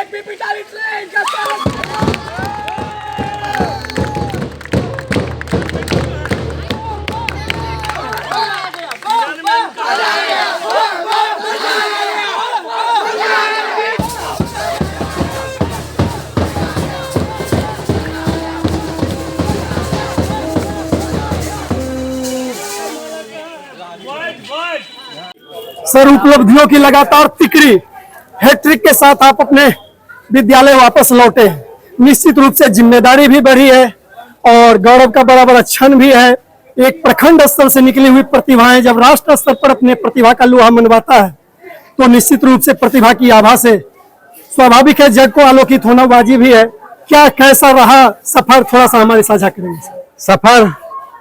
Sir, उपलब्धियों की लगातार तिकड़ी हैट्रिक के साथ आप अपने विद्यालय वापस लौटे। निश्चित रूप से जिम्मेदारी भी बढ़ी है और गौरव का बड़ा बड़ा क्षण भी है। एक प्रखंड स्तर से निकली हुई प्रतिभाएं जब राष्ट्र स्तर पर अपने प्रतिभा का लोहा मनवाता है तो निश्चित रूप से प्रतिभा की आभा से स्वाभाविक है जग को आलोकित होना वाजिब भी है। क्या कैसा रहा सफर, थोड़ा सा हमारे साझा करेंगे।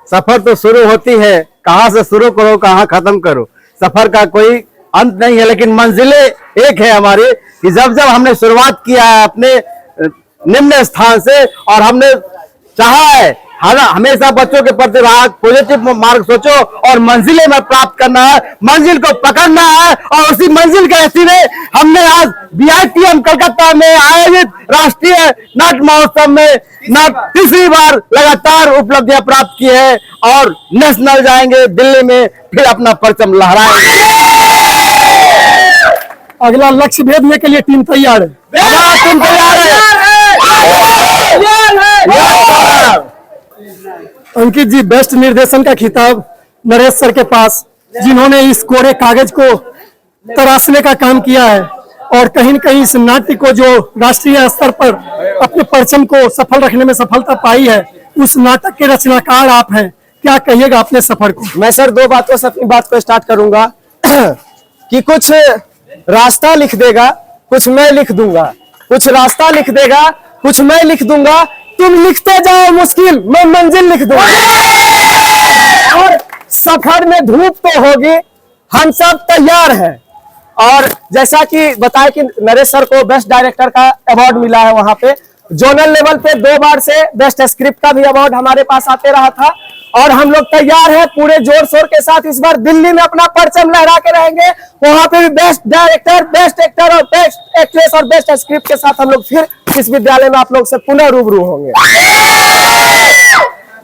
सफर तो शुरू होती है, कहाँ से शुरू करो कहाँ खत्म करो, सफर का कोई अंत नहीं है। लेकिन मंजिलें एक है हमारी कि जब हमने शुरुआत किया है अपने निम्न स्थान से और हमने चाहा है हमेशा बच्चों के प्रति पॉजिटिव मार्ग सोचो और मंजिलें में प्राप्त करना है, मंजिल को पकड़ना है। और उसी मंजिल के ऐसी में हमने आज BITM कलकत्ता में आयोजित राष्ट्रीय नाट्य महोत्सव में तीसरी बार लगातार उपलब्धियां प्राप्त की है और नेशनल जाएंगे दिल्ली में, फिर अपना परचम लहराएंगे। अगला लक्ष्य भेदने के लिए टीम तैयार है। टीम तैयार है। अंकित जी, बेस्ट निर्देशन का खिताब नरेश सर के पास, जिन्होंने इस कोरे कागज को तराशने का काम किया है और कहीं न कहीं इस नाट्य को जो राष्ट्रीय स्तर पर अपने परचम को सफल रखने में सफलता पाई है, उस नाटक के रचनाकार आप हैं। क्या कहिएगा अपने सफर को? मैं सर दो बातों से अपनी बात को स्टार्ट करूंगा कि कुछ रास्ता लिख देगा, कुछ मैं लिख दूंगा। कुछ रास्ता लिख देगा, कुछ मैं लिख दूंगा। तुम लिखते जाओ मुश्किल, मैं मंजिल लिख दूंगा। और सफर में धूप तो होगी, हम सब तैयार हैं। और जैसा कि बताया कि नरेश सर को बेस्ट डायरेक्टर का अवार्ड मिला है, वहां पे जोनल लेवल पे 2 बार से बेस्ट स्क्रिप्ट का भी अवार्ड हमारे पास आते रहा था। और हम लोग तैयार हैं पूरे जोर शोर के साथ। इस बार दिल्ली में अपना परचम लहरा के रहेंगे, वहां पे भी बेस्ट डायरेक्टर, बेस्ट एक्टर और बेस्ट एक्ट्रेस और बेस्ट स्क्रिप्ट के साथ हम लोग फिर इस विद्यालय में आप लोग से पुनः रूबरू होंगे।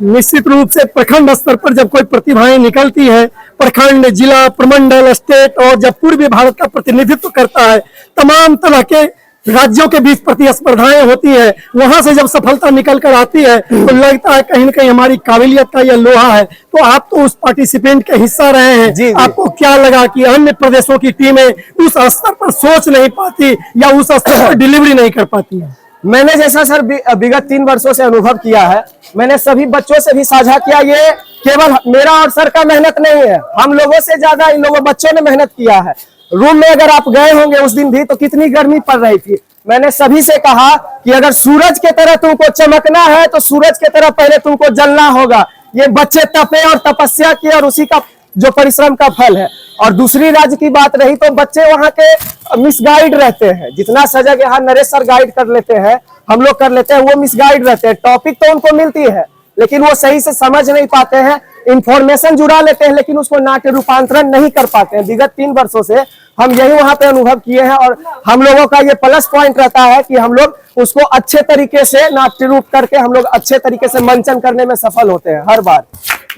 निश्चित रूप से प्रखंड स्तर पर जब कोई प्रतिभाएं निकलती है, प्रखंड, जिला, प्रमंडल, स्टेट और जब पूर्वी भारत का प्रतिनिधित्व करता है, तमाम तरह के राज्यों के बीच प्रतिस्पर्धाएं होती है, वहां से जब सफलता निकल कर आती है तो लगता है कहीं न कहीं हमारी काबिलियत का यह लोहा है। तो आप तो उस पार्टिसिपेंट के हिस्सा रहे हैं, जी। आपको क्या लगा कि अन्य प्रदेशों की टीमें उस स्तर पर सोच नहीं पाती या उस स्तर पर डिलीवरी नहीं कर पाती है? मैंने जैसा सर विगत 3 वर्षों से अनुभव किया है, मैंने सभी बच्चों से भी साझा किया, ये केवल मेरा और सर का मेहनत नहीं है, हम लोगों से ज्यादा इन लोगों बच्चों ने मेहनत किया है। रूम में अगर आप गए होंगे उस दिन भी तो कितनी गर्मी पड़ रही थी। मैंने सभी से कहा कि अगर सूरज के तरह तुमको चमकना है तो सूरज के तरह पहले तुमको जलना होगा। ये बच्चे तपे और तपस्या किए और उसी का जो परिश्रम का फल है। और दूसरी राज्य की बात रही तो बच्चे वहाँ के मिसगाइड रहते हैं। जितना सजग यहाँ नरेश सर गाइड कर लेते हैं, हम लोग कर लेते हैं, वो मिसगाइड रहते हैं। टॉपिक तो उनको मिलती है लेकिन वो सही से समझ नहीं पाते हैं, इंफॉर्मेशन जुड़ा लेते हैं लेकिन उसको नाट्य रूपांतरण नहीं कर पाते हैं। विगत 3 वर्षों से हम यही वहां पे अनुभव किए हैं और हम लोगों का ये प्लस पॉइंट रहता है कि हम लोग उसको अच्छे तरीके से नाट्य रूप करके हम लोग अच्छे तरीके से मंचन करने में सफल होते हैं हर बार।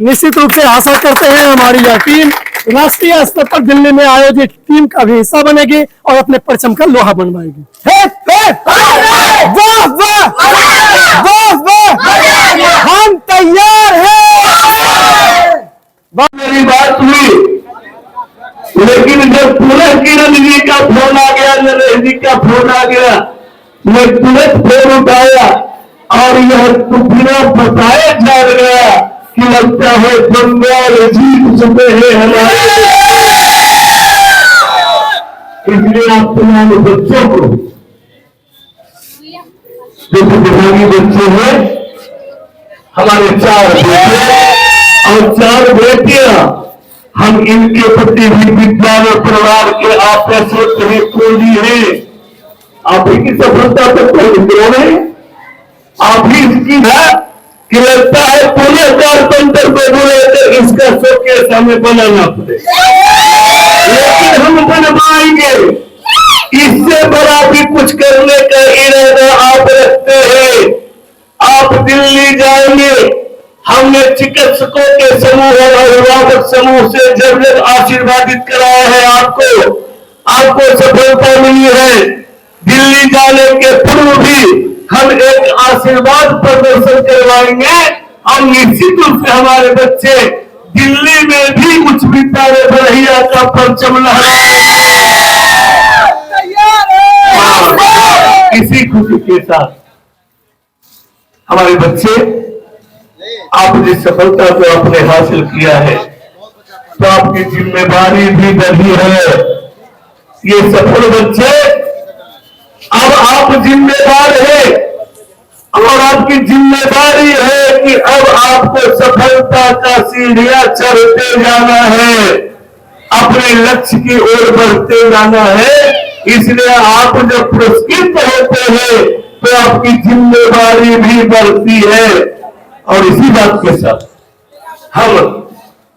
निश्चित रूप से आशा करते हैं हमारी यह टीम राष्ट्रीय स्तर पर दिल्ली में आयोजित टीम का भी हिस्सा बनेगी और अपने परचम का लोहा बनवाएगी। हम तैयार हैं। मेरी बात हुई लेकिन जब तुरंत किरण जी का फोन आ गया, नरेश जी का फोन आ गया, मैं तुरंत फोन उठाया और यह बिना बताए जान गया कि लगता है बंगाल जीत चुके हैं हमारे। इसलिए आप तमाम बच्चों को जो प्रतिभागी बच्चे हैं, हमारे 4 बेटे और 4 बेटियां, हम इनके प्रति भी विद्यालय परिवार के आपस में खोजी है। आप ही की सफलता तो कोई मित्रों ने आप ही इसकी है कि लगता है पूरे गणतंत्र को बुलाकर इसका शोकेस हमें बनाना पड़े, लेकिन हम बनवाएंगे। इससे बड़ा भी कुछ करने का इरादा आप रखते हैं, आप दिल्ली जाएंगे। हमने चिकित्सकों के समूह और अभिभावक समूह से जब जब आशीर्वादित कराया है आपको सफलता मिली है। दिल्ली जाने के पूर्व भी हम एक आशीर्वाद प्रदर्शन करवाएंगे और निश्चित रूप से हमारे बच्चे दिल्ली में भी उच्च विद्यालय बरहिया का परचम लहराएंगे। इसी खुशी के साथ हमारे बच्चे, आप जिस सफलता को आपने हासिल किया है तो आपकी जिम्मेदारी भी बढ़ी है। ये सफल बच्चे, अब आप जिम्मेदार हैं और आपकी जिम्मेदारी है कि अब आपको सफलता का सीढ़ियां चढ़ते जाना है, अपने लक्ष्य की ओर बढ़ते जाना है। इसलिए आप जब पुरस्कृत होते हैं तो आपकी जिम्मेदारी भी बढ़ती है। और इसी बात के साथ हम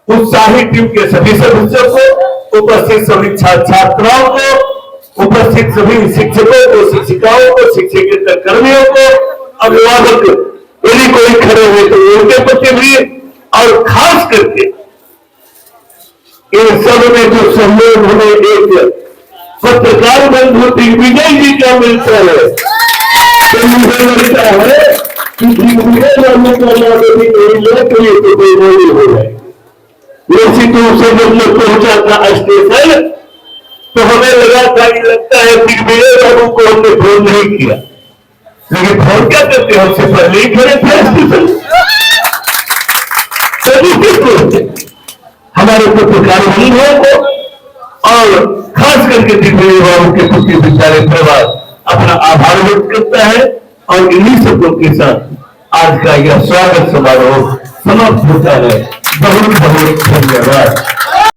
उत्साही टीम के सभी सदस्यों को, उपस्थित सभी छात्राओं को, उपस्थित सभी शिक्षकों को, शिक्षिकाओं को, शिक्षकेतर कर्मियों को, अभिभावक यदि कोई खड़े हुए तो उनके प्रति भी, और खास करके इन सब में जो सहयोग हमें एक पत्रकार बंधु दिग्विजय जी का मिलता है, तो मुझे लगता है कि दिग्विजय जाने का नाम यदि कोई ले तो ये तो कोई नहीं हो जाए। निश्चित रूप से जब मैं पहुंचा था स्टेशन तो हमें लगता है दिग्विजय बाबू को हमने फोन नहीं किया, लेकिन फोन क्या करते हैं, हमसे पहले ही खड़े थे स्टेशन। सभी हमारे पत्रकार बंधुओं को और खास करके दिग्विजय बाबू के पुष्टि विद्यालय परिवार अपना आभार व्यक्त करता है। और इन्हीं शब्दों के साथ आज का यह स्वागत समारोह समाप्त होता है। बहुत बहुत धन्यवाद।